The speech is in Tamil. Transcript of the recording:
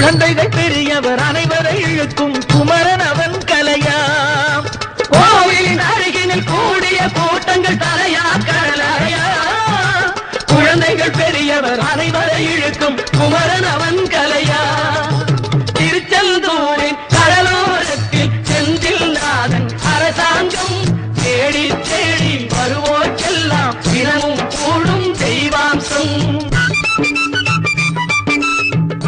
குழந்தைகள் பெரியவர் அனைவரை இழுக்கும் குமரன் அவன் கலையாம். கோவிலின் அருகினில் கூடிய கூட்டங்கள் தலையா கடலையா, குழந்தைகள் பெரியவர் அனைவரை இழுக்கும் குமரன் அவன்